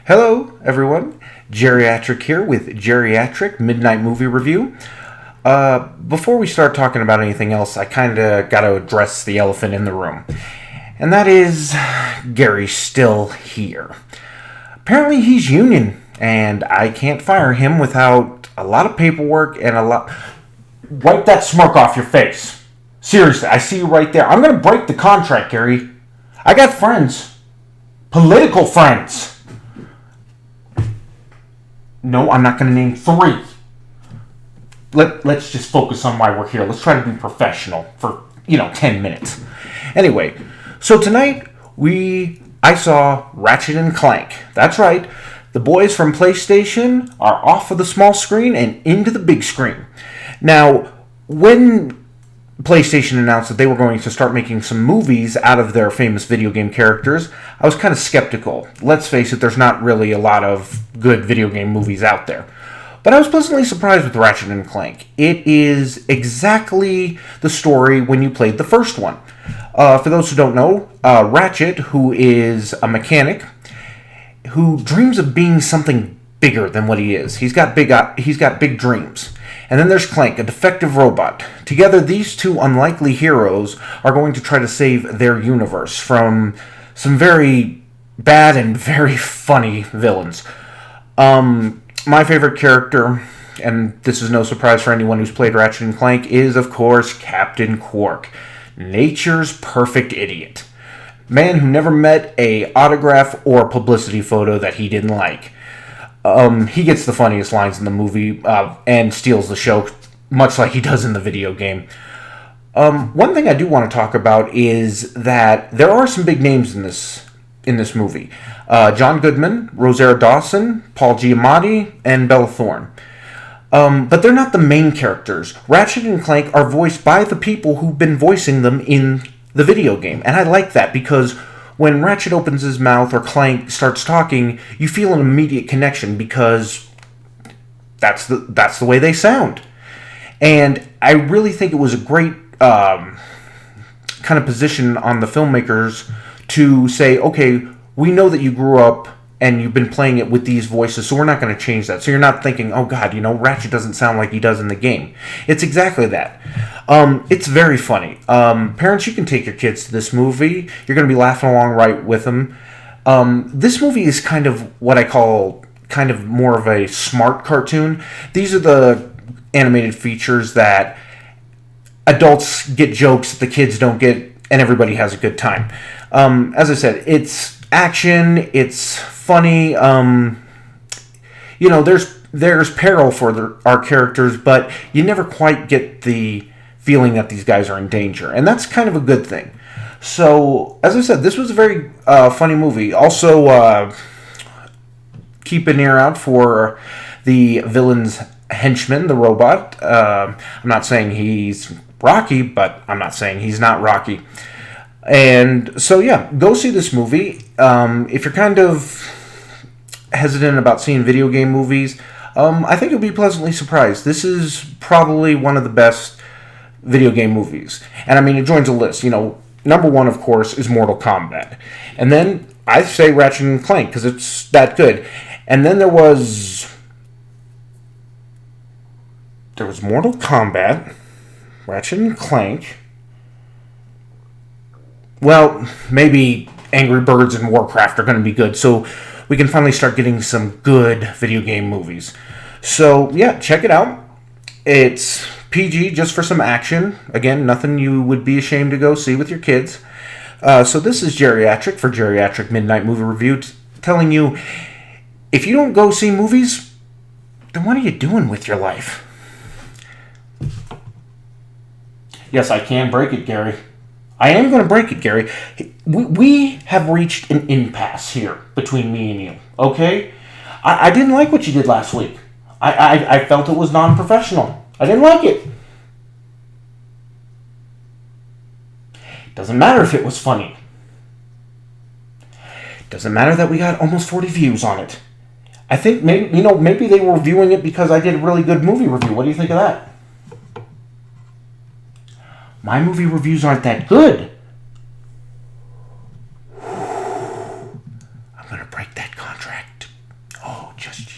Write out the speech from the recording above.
Hello, everyone. Jerryactric here with Jerryactric Midnight Movie Review. Before we start talking about anything else, I kind of got to address the elephant in the room. And that is, Gary's still here. Apparently he's union, and I can't fire him without a lot of paperwork and a lot... Wipe that smirk off your face. Seriously, I see you right there. I'm going to break the contract, Gary. I got friends. Political friends. No, I'm not going to name three. Let's just focus on why we're here. Let's try to be professional for, 10 minutes. Anyway, so tonight I saw Ratchet and Clank. That's right. The boys from PlayStation are off of the small screen and into the big screen. Now, when PlayStation announced that they were going to start making some movies out of their famous video game characters, I was kind of skeptical. Let's face it, there's not really a lot of good video game movies out there. But I was pleasantly surprised with Ratchet and Clank. It is exactly the story when you played the first one. For those who don't know, Ratchet, who is a mechanic, who dreams of being something bigger than what he is. He's got big dreams. And then there's Clank, a defective robot. Together, these two unlikely heroes are going to try to save their universe from some very bad and very funny villains. My favorite character, and this is no surprise for anyone who's played Ratchet and Clank, is, of course, Captain Quark. Nature's perfect idiot. Man who never met a autograph or publicity photo that he didn't like. He gets the funniest lines in the movie and steals the show, much like he does in the video game. One thing I do want to talk about is that there are some big names in this movie. John Goodman, Rosario Dawson, Paul Giamatti, and Bella Thorne. But they're not the main characters. Ratchet and Clank are voiced by the people who've been voicing them in the video game. And I like that because when Ratchet opens his mouth or Clank starts talking, you feel an immediate connection because that's the way they sound. And I really think it was a great kind of position on the filmmakers to say, okay, we know that you grew up and you've been playing it with these voices, so we're not going to change that. So you're not thinking, oh God, Ratchet doesn't sound like he does in the game. It's exactly that. It's very funny. Parents, you can take your kids to this movie. You're going to be laughing along right with them. This movie is kind of what I call kind of more of a smart cartoon. These are the animated features that adults get jokes that the kids don't get, and everybody has a good time. As I said, it's action, it's funny, there's peril for our characters, but you never quite get the feeling that these guys are in danger, and that's kind of a good thing. So, as I said, this was a very funny movie. Also, keep an ear out for the villain's henchman, the robot. I'm not saying he's Rocky, but I'm not saying he's not Rocky. And so, yeah, go see this movie. If you're kind of hesitant about seeing video game movies, I think you'll be pleasantly surprised. This is probably one of the best video game movies. And I mean, it joins a list. Number one, of course, is Mortal Kombat. And then I say Ratchet and Clank because it's that good. And then there was Mortal Kombat, Ratchet and Clank. Well, maybe Angry Birds and Warcraft are going to be good, so we can finally start getting some good video game movies. So, yeah, check it out. It's PG, just for some action. Again, nothing you would be ashamed to go see with your kids. So this is Jerryactric for Jerryactric Midnight Movie Review, telling you, if you don't go see movies, then what are you doing with your life? Yes, I can break it, Gary. I am going to break it, Gary. We have reached an impasse here between me and you, okay? I didn't like what you did last week. I felt it was non-professional. I didn't like it. Doesn't matter if it was funny. Doesn't matter that we got almost 40 views on it. I think maybe they were viewing it because I did a really good movie review. What do you think of that? My movie reviews aren't that good. I'm going to break that contract. just you.